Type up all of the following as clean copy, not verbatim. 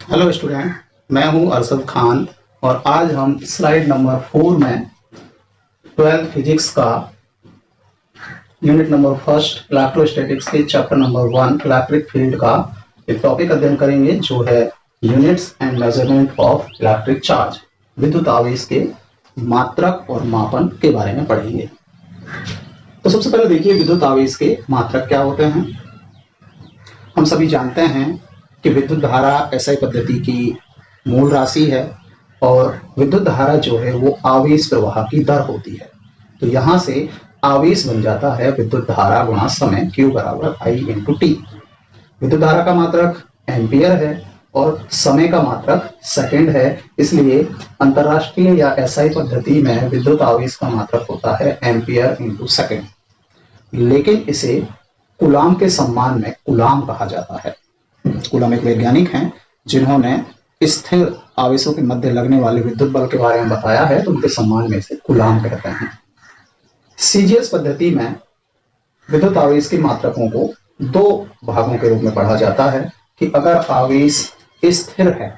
Hello student, मैं हूं अरशद खान और आज हम स्लाइड नंबर 4 में 12th फिजिक्स का यूनिट नंबर फर्स्ट इलेक्ट्रोस्टैटिक्स के चैप्टर नंबर 1 इलेक्ट्रिक फील्ड का एक टॉपिक अध्ययन करेंगे जो है units and measurement of electric charge. विद्युत आवेश के मात्रक और मापन के बारे में पढ़ेंगे। तो सबसे पहले देखिए विद्युत आवेश के मात्रक क्या होते हैं। हम सभी जानते हैं कि विद्युत धारा एसआई पद्धति की मूल राशि है और विद्युत धारा जो है वो आवेश प्रवाह की दर होती है। तो यहाँ से आवेश बन जाता है विद्युत धारा गुणा समय Q बराबर I इंटू टी। विद्युत धारा का मात्रक एम्पियर है और समय का मात्रक सेकंड है, इसलिए अंतरराष्ट्रीय या एसआई पद्धति में विद्युत आवेश का मात्रक होता है एम्पियर इंटू सेकेंड। लेकिन इसे कूलाम के सम्मान में कूलाम कहा जाता है। कूलाम एक वैज्ञानिक हैं जिन्होंने स्थिर आवेशों के मध्य लगने वाले विद्युत बल के बारे में बताया है, तो उनके सम्मान में इसे कूलाम कहते हैं। सीजीएस पद्धति में विद्युत आवेश के मात्रकों को दो भागों के रूप में पढ़ा जाता है कि अगर आवेश स्थिर है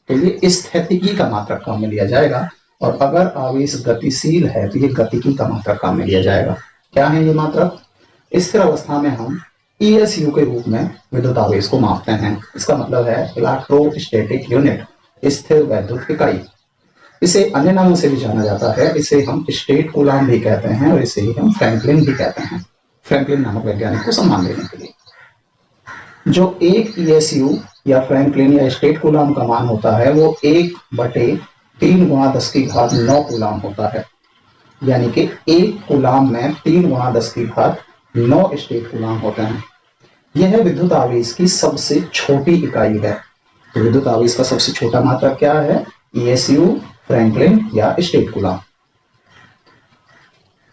तो ये स्थितिकी का मात्रक काम में लिया जाएगा और अगर आवेश गतिशील है तो ये गतिकी का मात्रक काम में लिया जाएगा। क्या है ये मात्रक? स्थिर अवस्था में हम ESU के रूप में विद्युत आवेश को मापते हैं। इसका मतलब है इलेक्ट्रोस्टैटिक यूनिट, स्थिर वैद्युत इकाई। इसे अन्य नामों से भी जाना जाता है, इसे हम स्टेट कूलाम भी कहते हैं और इसे हम फ्रैंकलिन भी कहते हैं, फ्रैंकलिन नामक वैज्ञानिक को सम्मान देने के लिए। जो एक ESU या फ्रैंकलिन या स्टेट कूलाम का मान होता है वो 1/3 × 10⁹ कूलाम होता है, यानी कि एक कूलाम में 3 × 10⁹ स्टेट कूलाम होते हैं। यह विद्युत आवेश की सबसे छोटी इकाई है। तो विद्युत आवेश का सबसे छोटा मात्रक क्या है? ESU, फ्रैंकलिन या स्टेट कूलाम।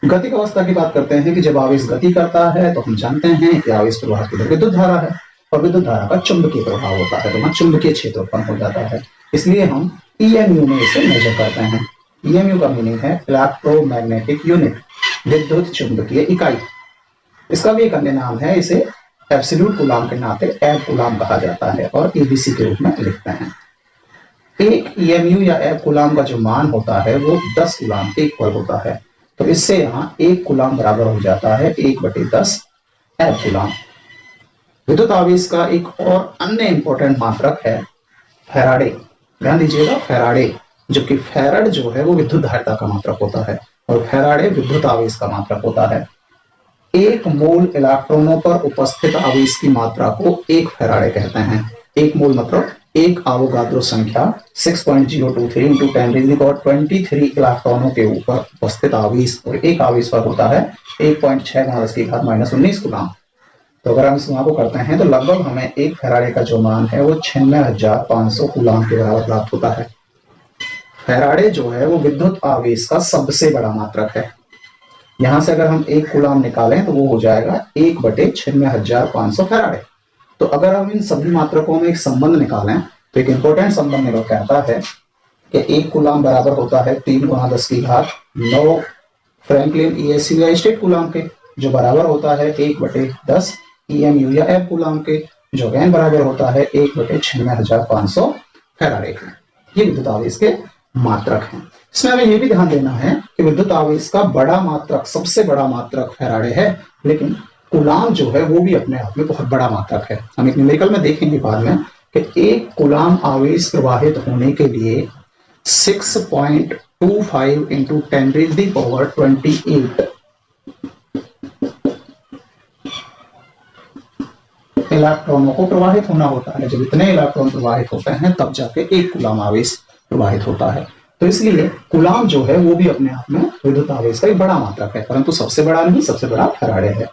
गतिक अवस्था की बात करते हैं कि जब आवेश गति करता है तो हम जानते हैं कि आवेश प्रवाह की दर विद्युत धारा है और विद्युत धारा का चुंबकीय प्रभाव होता है, तो वहां चुंबकीय क्षेत्र उत्पन्न हो जाता है। इसलिए हम EMU में इसे मेजर करते हैं। EMU का मीनिंग है इलेक्ट्रोमैग्नेटिक यूनिट, विद्युत चुंबकीय इकाई। इसका भी एक अन्य नाम है, इसे एब्सोल्यूट कूलाम के नाते एब कूलाम कहा जाता है और ABC के रूप में लिखते हैं। एक EMU या एब कूलाम का जो मान होता है वो 10 कूलाम के इक्वल होता है, तो इससे यहाँ 1 कूलाम बराबर हो जाता है 1/10 एब कूलाम। विद्युत आवेश का एक और अन्य इंपॉर्टेंट मात्रक है फैराडे। ध्यान दीजिएगा, फैराडे, जबकि फैराड जो है वो विद्युत धारिता का मात्रक होता है और फैराडे विद्युत आवेश का मात्रक होता है। 1 मोल इलेक्ट्रॉनों पर उपस्थित आवेश की मात्रा को 1 फैराडे कहते हैं। 1 मोल मतलब 1 आवोगाद्रो संख्या 6.023 × 10⁻23 इलेक्ट्रॉनों के ऊपर उपस्थित आवेश, और एक आवेश पर होता है 1.6 × 10⁻19 कूलाम। तो अगर हम इस गुणा को करते हैं तो लगभग हमें 1 फैराडे का जो मान है वो 96,500 कूलाम के बराबर प्राप्त होता है। फैराडे जो है वो विद्युत आवेश का सबसे बड़ा मात्रक है। यहां से अगर हम 1 कूलाम निकालें तो वो हो जाएगा 1/96,500 फैराडे। तो अगर हम इन सभी मात्रकों में एक संबंध निकालें तो एक इंपॉर्टेंट संबंध निकल कहता है कि 1 कूलाम बराबर होता है 3 × 10⁹ फ्रैंकलिन ESU या स्टेट कूलाम के, जो बराबर होता है 1/10 EMU या एब कूलाम के, जो अगेन बराबर होता है 1/96,500 फैराडे के। ये विद्युत आवेश के मात्रक हैं। इसमें हमें यह भी ध्यान देना है कि विद्युत आवेश का बड़ा मात्रक, सबसे बड़ा मात्रक फैराडे है, लेकिन कूलाम जो है वो भी अपने आप में बहुत बड़ा मात्रक है। हम एक न्यूमेरिकल में देखेंगे बाद में कि 1 कूलाम आवेश प्रवाहित होने के लिए 6.25 × 10⁻28 इलेक्ट्रॉनों को प्रवाहित होना होता है। जब इतने इलेक्ट्रॉन प्रवाहित होते हैं तब जाके 1 कूलाम आवेश प्रवाहित होता है। तो इसलिए कूलाम जो है वो भी अपने आप में विद्युत आवेश का एक बड़ा मात्रक है, परंतु सबसे बड़ा नहीं, सबसे बड़ा फैराडे है।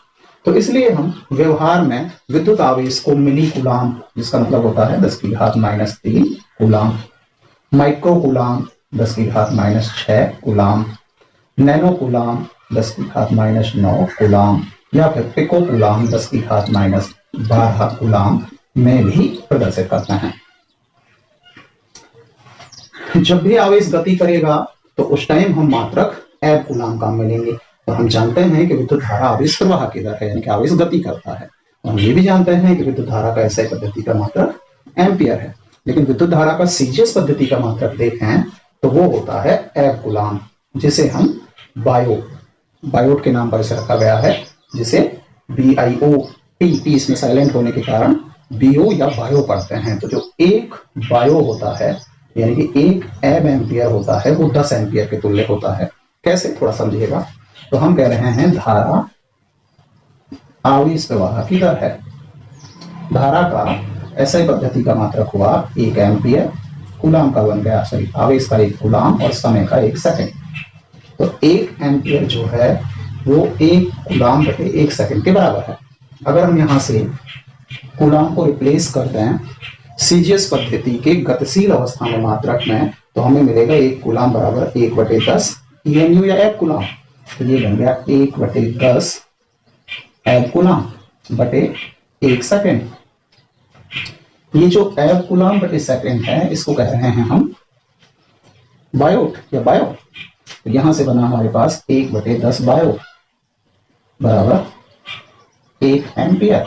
तो इसलिए हम व्यवहार में विद्युत आवेश को मिली कूलाम, जिसका मतलब होता है 10⁻³ coulomb, micro coulomb 10⁻⁻6 coulomb, nano coulomb 10⁻⁹ coulomb या फिर पिको कूलाम 10⁻12 कूलाम में भी प्रदर्शित करते हैं। जब भी आवेश गति करेगा तो उस टाइम हम मात्रक एब कूलाम काम में लेंगे। तो हम जानते हैं कि विद्युत धारा आवेश प्रवाह की दर है, यानी कि आवेश गति करता है। हम ये भी जानते हैं कि विद्युत धारा का एसआई पद्धति का मात्रक एम्पियर है। लेकिन विद्युत धारा का सीजीएस पद्धति का मात्रक देखें तो वो होता है एब कूलाम, जिसे हम बायोट के नाम पर इसे रखा गया है, जिसे BIOT, टी इसमें साइलेंट होने के कारण BO या बायो पढ़ते हैं। तो जो एक बायो होता है यानी कि एक एब एम्पियर होता है वो 10 एम्पियर के तुल्य होता है। कैसे, थोड़ा समझिएगा। तो हम कह रहे हैं धारा आवेश प्रवाह की दर है। धारा का SI पद्धति का मात्रक हुआ 1 एम्पियर, कूलाम का बन गया आवेश का 1 कूलाम और समय का 1 सेकंड। तो 1 एम्पियर जो है वो 1 कूलाम बटे 1 सेकंड के बराबर है। अगर हम यहाँ से कूलाम को रिप्लेस कर दें सीजीएस पद्धति के गतिशील अवस्था में मात्रक में, तो हमें मिलेगा 1 कूलाम बराबर 1/10 EMU या एब कूलाम। तो ये बन गया 1/10 एब कूलाम बटे 1 सेकंड। ये जो एब कूलाम बटे सेकंड है इसको कह रहे हैं हम बायोट या बायो। तो यहां से बना हमारे पास 1/10 बायो बराबर 1 एम्पियर।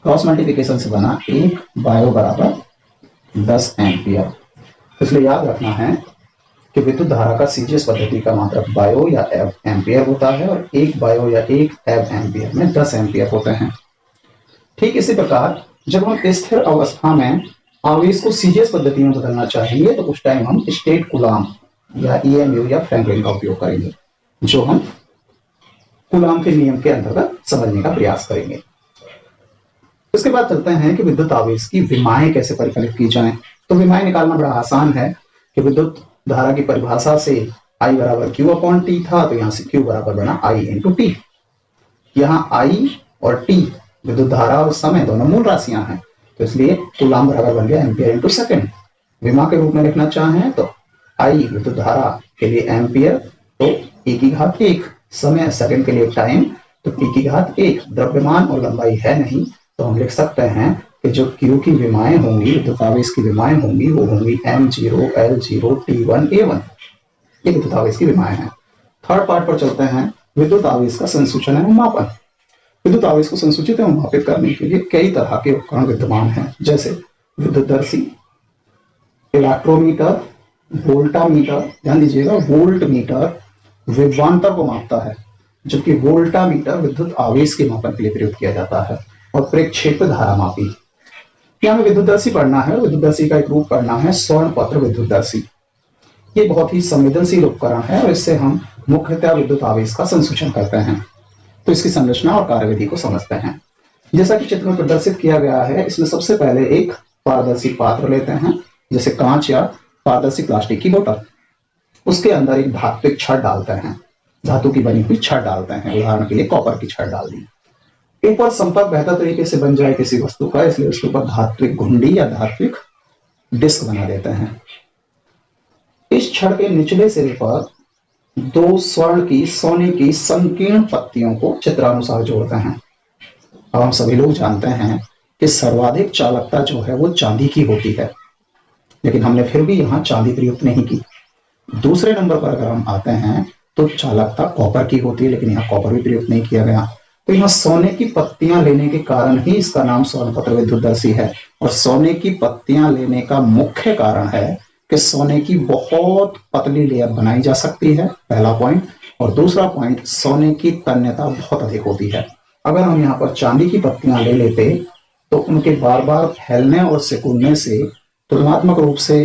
क्रॉस मल्टीप्लिकेशन से बना 1 बायो बराबर 10 एम्पियर। इसलिए याद रखना है कि विद्युत धारा का सीजीएस पद्धति का मात्रक बायो या एब एम्पियर होता है और 1 बायो या 1 एब एम्पियर में 10 एम्पियर होते हैं। ठीक इसी प्रकार जब हम स्थिर अवस्था में आवेश को सीजीएस पद्धति में बदलना चाहेंगे तो उस टाइम हम स्टेट कूलाम या EMU या फ्रैंकलिन का उपयोग करेंगे, जो हम कूलाम के नियम के अंतर्गत समझने का प्रयास करेंगे। इसके बाद चलते हैं कि विद्युत आवेश की विमाएं कैसे परिकलित की जाएं। तो विमाएं निकालना बड़ा आसान है कि विद्युत धारा की परिभाषा से I बराबर Q/T था, तो यहां से Q बराबर बना I × T। यहाँ I और T विद्युत धारा और समय दोनों मूल राशियां हैं, तो इसलिए कूलाम बराबर बन गया एम्पियर × सेकंड। विमा के रूप में लिखना चाहें तो I विद्युत धारा के लिए एम्पियर तो E⁻1, समय सेकंड के लिए टाइम तो T⁻1। द्रव्यमान और लंबाई है नहीं, तो हम लिख सकते हैं कि जो Q की विमाएं होंगी, विद्युत आवेश की विमाएं होंगी, वो होंगी M0, L0, T1, A1। ये विद्युत आवेश की विमाएं हैं। थर्ड पार्ट पर चलते हैं, विद्युत आवेश का संसूचन एवं मापन। विद्युत आवेश को संसूचित एवं मापित करने के लिए कई तरह के उपकरण विद्यमान हैं, जैसे विद्युतदर्शी, इलेक्ट्रोमीटर, वोल्टामीटर। ध्यान दीजिएगा, वोल्ट मीटर विभवांतर को मापता है, जबकि वोल्टामीटर विद्युत आवेश के मापन के लिए प्रयुक्त किया जाता है। और प्रेक्षेप्य धारामापी। यहाँ हमें विद्युतदर्शी पढ़ना है, विद्युतदर्शी का एक रूप पढ़ना है स्वर्णपत्र विद्युतदर्शी। ये बहुत ही संवेदनशील उपकरण है और इससे हम मुख्यतः विद्युत आवेश का संसूचन करते हैं। तो इसकी संरचना और कार्यविधि को समझते हैं। जैसा कि चित्र में प्रदर्शित किया गया है, इसमें सबसे पहले एक पारदर्शी पात्र लेते हैं, जैसे कांच या पारदर्शी प्लास्टिक की बोतल। उसके अंदर एक धात्विक छड़ डालते हैं, धातु की बनी हुई छड़ डालते हैं, उदाहरण के लिए कॉपर की छड़ डाल दी। ऊपर संपर्क बेहतर तरीके से बन जाए किसी वस्तु का, इसलिए उसके ऊपर धात्विक घुंडी या धात्विक डिस्क बना देते हैं। इस छड़ के निचले सिरे पर 2 स्वर्ण की सोने की संकीर्ण पत्तियों को चित्रानुसार जोड़ते हैं। अब हम सभी लोग जानते हैं कि सर्वाधिक चालकता जो है वो चांदी की होती है, लेकिन हमने फिर भी यहाँ चांदी प्रयुक्त नहीं की। दूसरे नंबर पर अगर हम आते हैं तो चालकता कॉपर की होती है, लेकिन यहाँ कॉपर भी प्रयुक्त नहीं किया गया। तो यहाँ सोने की पत्तियां लेने के कारण ही इसका नाम स्वर्णपत्र विद्युतदर्शी है। और सोने की पत्तियां लेने का मुख्य कारण है कि सोने की बहुत पतली लेयर बनाई जा सकती है, पहला पॉइंट। और दूसरा पॉइंट, सोने की तन्यता बहुत अधिक होती है। अगर हम यहाँ पर चांदी की पत्तियां ले लेते तो उनके बार बार फैलने और सिकुड़ने से तुलनात्मक रूप से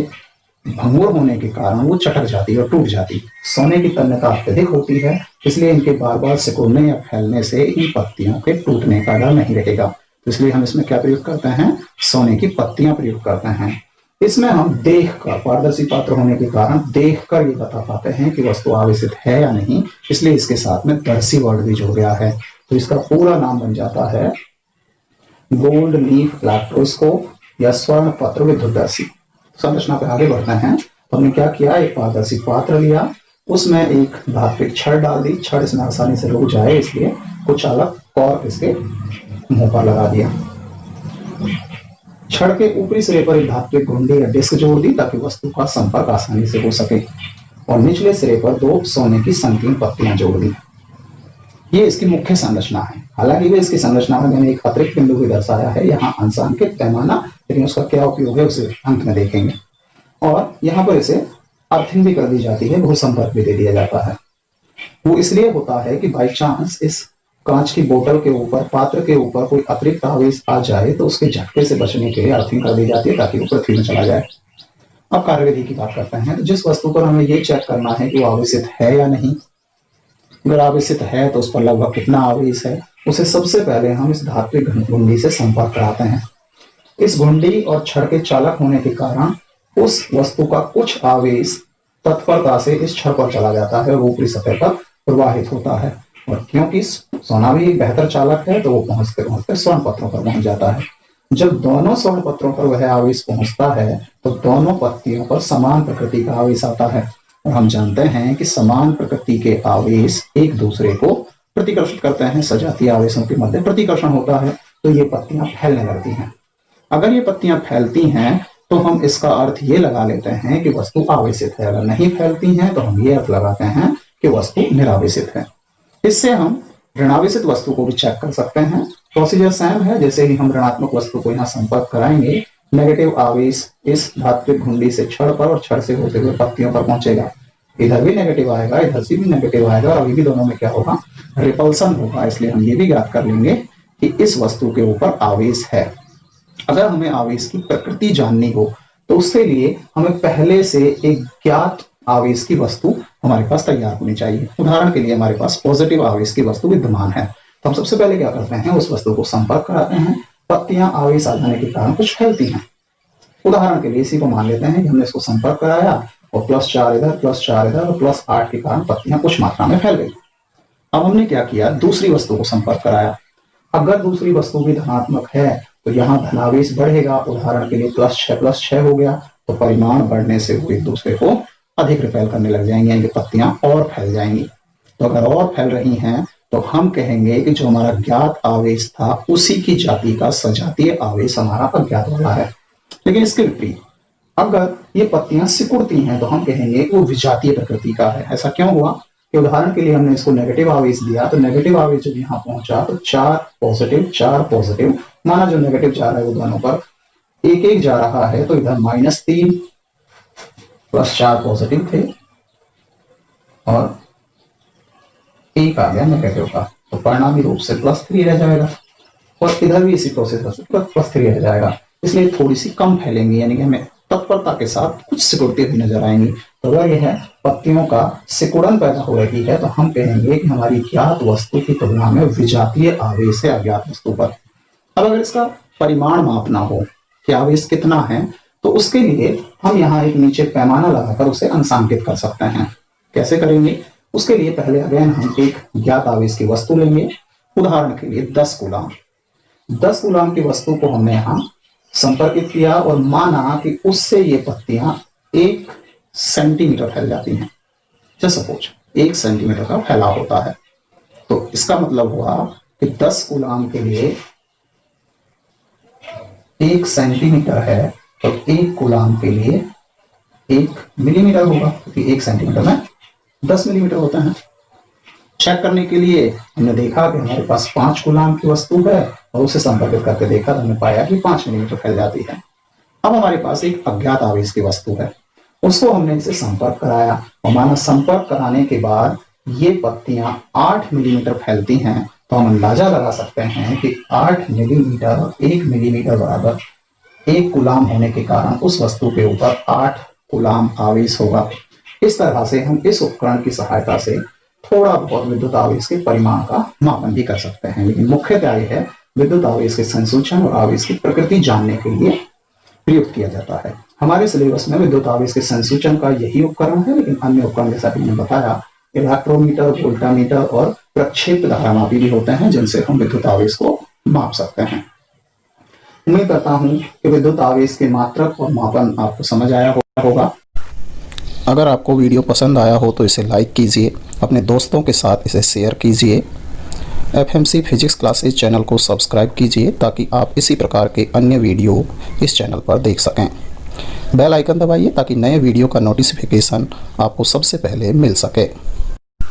भंगुर होने के कारण वो चटक जाती और टूट जाती। सोने की तन्यता अत्यधिक होती है, इसलिए इनके बार बार सिकुड़ने या फैलने से इन पत्तियों के टूटने का डर नहीं रहेगा। तो इसलिए हम इसमें क्या प्रयोग करते हैं, सोने की पत्तियां प्रयोग करते हैं। इसमें हम देखकर, पारदर्शी पात्र होने के कारण देखकर ये बता पाते हैं कि वस्तु आवेशित है या नहीं, इसलिए इसके साथ में दर्शी वर्ड भी जुड़ गया है। तो इसका पूरा नाम बन जाता है गोल्ड लीफ इलेक्ट्रोस्कोप या स्वर्ण पत्र विद्युतदर्शी। संरचना पे आगे बढ़ते हैं। तो हमने क्या किया, एक पारदर्शी पात्र लिया, उसमें एक धात्विक छड़ डाल दी। छड़ इसमें आसानी से रुक जाए इसलिए कुछ चालक कॉर्क इसके मुंह पर लगा दिया। छड़ के ऊपरी सिरे पर एक धात्विक घुंडी या डिस्क जोड़ दी ताकि वस्तु का संपर्क आसानी से हो सके। और निचले सिरे पर 2 सोने की संकीर्ण पत्तियां जोड़ दी। ये इसकी मुख्य संरचना है। हालांकि भी इसकी संरचना में मैंने एक अतिरिक्त बिंदु भी दर्शाया है, यहाँ अंशांकित पैमाना, लेकिन उसका क्या उपयोग है उसे अंत में देखेंगे। और यहाँ पर इसे अर्थिंग भी कर दी जाती है, भू संपर्क भी दे दिया जाता है। वो इसलिए होता है कि बाई चांस इस कांच की बोतल के ऊपर, पात्र के ऊपर कोई अतिरिक्त आवेश आ जाए तो उसके झटके से बचने के लिए अर्थिंग कर दी जाती है ताकि वो पृथ्वी में चला जाए। अब कार्यविधि की बात करते हैं। तो जिस वस्तु पर हमें ये चेक करना है कि वो आवेशित है या नहीं, अगर आवेशित है तो उस पर लगभग कितना आवेश है, उसे सबसे पहले हम इस धात्विक घुंडी से संपर्क कराते हैं। इस घुंडी और छड़ के चालक होने के कारण उस वस्तु का कुछ आवेश तत्परता से इस छड़ पर चला जाता है और ऊपरी सतह पर प्रवाहित होता है। और क्योंकि सोना भी एक बेहतर चालक है तो वो पहुंचते पहुंचते स्वर्ण पत्रों पर पहुंच जाता है। जब दोनों स्वर्ण पत्रों पर वह आवेश पहुंचता है तो दोनों पत्तियों पर समान प्रकृति का आवेश आता है। और हम जानते हैं कि समान प्रकृति के आवेश एक दूसरे को प्रतिकर्षित करते हैं। सजातीय आवेशों के मध्य प्रतिकर्षण होता है तो ये पत्तियां फैलने लगती हैं। अगर ये पत्तियां फैलती हैं तो हम इसका अर्थ ये लगा लेते हैं कि वस्तु आवेशित है। अगर नहीं फैलती हैं तो हम ये अर्थ लगाते हैं कि वस्तु निरावेशित है। इससे हम ऋणावेशित वस्तु को भी चेक कर सकते हैं। प्रोसीजर सेम है। जैसे ही हम ऋणात्मक वस्तु को यहाँ संपर्क कराएंगे, नेगेटिव आवेश इस धात्विक घुंडी से छड़ पर और छड़ से होते हुए पत्तियों पर पहुंचेगा। इधर भी नेगेटिव आएगा, इधर से भी नेगेटिव आएगा और अभी भी दोनों में क्या होगा, रिपल्सन होगा। इसलिए हम ये भी ज्ञात कर लेंगे कि इस वस्तु के ऊपर आवेश है। अगर हमें आवेश की प्रकृति जाननी हो तो उसके लिए हमें पहले से एक ज्ञात आवेश की वस्तु हमारे पास तैयार होनी चाहिए। उदाहरण के लिए हमारे पास पॉजिटिव आवेश की वस्तु विद्यमान है तो हम सबसे पहले क्या करते हैं, उस वस्तु को संपर्क कराते हैं। पत्तियां आवेश आ जाने के कारण कुछ फैलती हैं। उदाहरण के लिए इसी को मान लेते हैं कि हमने इसको संपर्क कराया और +4 इधर, +4 इधर और +8 के कारण पत्तियां कुछ मात्रा में फैल गई। अब हमने क्या किया, दूसरी वस्तु को संपर्क कराया। अगर दूसरी वस्तु भी धनात्मक है तो यहाँ धनावेश बढ़ेगा। उदाहरण के लिए +6 हो गया तो परिमाण बढ़ने से वो एक दूसरे को अधिक रिपेल करने लग जाएंगे, यानी पत्तियां और फैल जाएंगी। तो अगर और फैल रही हैं तो हम कहेंगे कि जो हमारा ज्ञात आवेश था उसी की जाति का सजातीय आवेश हमारा अज्ञात वाला है। लेकिन इसके विपरीत अगर ये पत्तियां सिकुड़ती हैं तो हम कहेंगे कि वो विजातीय प्रकृति का है। ऐसा क्यों हुआ कि उदाहरण के लिए हमने इसको नेगेटिव आवेश दिया तो नेगेटिव आवेश जब यहाँ पहुंचा तो 4 पॉजिटिव, माना जो नेगेटिव जा रहा है वो दोनों पर एक एक जा रहा है तो इधर -3 +4 पॉजिटिव थे और एक आ गया नेगेटिव का, तो परिणामी रूप से +3 रह जाएगा और इधर भी इसी प्रोसेस से +3 रह जाएगा। इसलिए थोड़ी सी कम फैलेंगी, यानी कि हमें तत्परता के साथ कुछ सिकुड़ती हुई नजर आएंगी। तो अगर यह पत्तियों का सिकुड़न पैदा हो रही है तो हम कहेंगे कि हमारी ज्ञात वस्तु की तुलना में विजातीय आवेश है अज्ञात वस्तु पर। अब अगर इसका परिमाण मापना हो कि आवेश कितना है तो उसके लिए हम यहाँ एक नीचे पैमाना लगाकर उसे अंशांकित कर सकते हैं। कैसे करेंगे, उसके लिए पहले अगेन हम एक ज्ञात आवेश की वस्तु लेंगे। उदाहरण के लिए 10 कूलाम। 10 कूलाम की वस्तु को हमने यहाँ संपर्कित किया और माना कि उससे ये पत्तियां 1 सेंटीमीटर फैल जाती हैं। जैसे सपोज 1 सेंटीमीटर का फैलाव होता है तो इसका मतलब हुआ कि 10 कूलाम के लिए 1 सेंटीमीटर है तो 1 कूलाम के लिए 1 मिलीमीटर होगा, क्योंकि 1 सेंटीमीटर में 10 मिलीमीटर होता है। चेक करने के लिए हमने देखा कि हमारे पास 5 कूलाम की वस्तु है और उसे संपर्कित करके देखा तो हमने पाया कि 5 मिलीमीटर फैल जाती है। अब हमारे पास एक अज्ञात आवेश की वस्तु है, उसको हमने इसे संपर्क कराया और माना संपर्क कराने के बाद ये पत्तियां 8 मिलीमीटर फैलती हैं तो हम अंदाजा लगा सकते हैं कि 8 मिलीमीटर और 1 मिलीमीटर बराबर 1 कूलाम होने के कारण उस वस्तु के ऊपर 8 कूलाम आवेश होगा। इस तरह से हम इस उपकरण की सहायता से थोड़ा बहुत विद्युत आवेश के परिमाण का मापन भी कर सकते हैं। लेकिन मुख्यतः यह है विद्युत आवेश के संसूचन और आवेश की प्रकृति जानने के लिए प्रयुक्त किया जाता है। हमारे सिलेबस में विद्युत आवेश के संसूचन का यही उपकरण है, लेकिन अन्य उपकरण जैसा कि मैंने बताया इलेक्ट्रोमीटर, वोल्टामीटर और प्रक्षेप्य धारामापी भी होते हैं जिनसे हम विद्युत आवेश को माप सकते हैं। उम्मीद करता हूं कि विद्युत आवेश के मात्रक और मापन आपको समझ आया होगा। अगर आपको वीडियो पसंद आया हो तो इसे लाइक कीजिए, अपने दोस्तों के साथ इसे शेयर कीजिए। FMC फिजिक्स क्लासेस चैनल को सब्सक्राइब कीजिए ताकि आप इसी प्रकार के अन्य वीडियो इस चैनल पर देख सकें। बेल आइकन दबाइए ताकि नए वीडियो का नोटिफिकेशन आपको सबसे पहले मिल सके।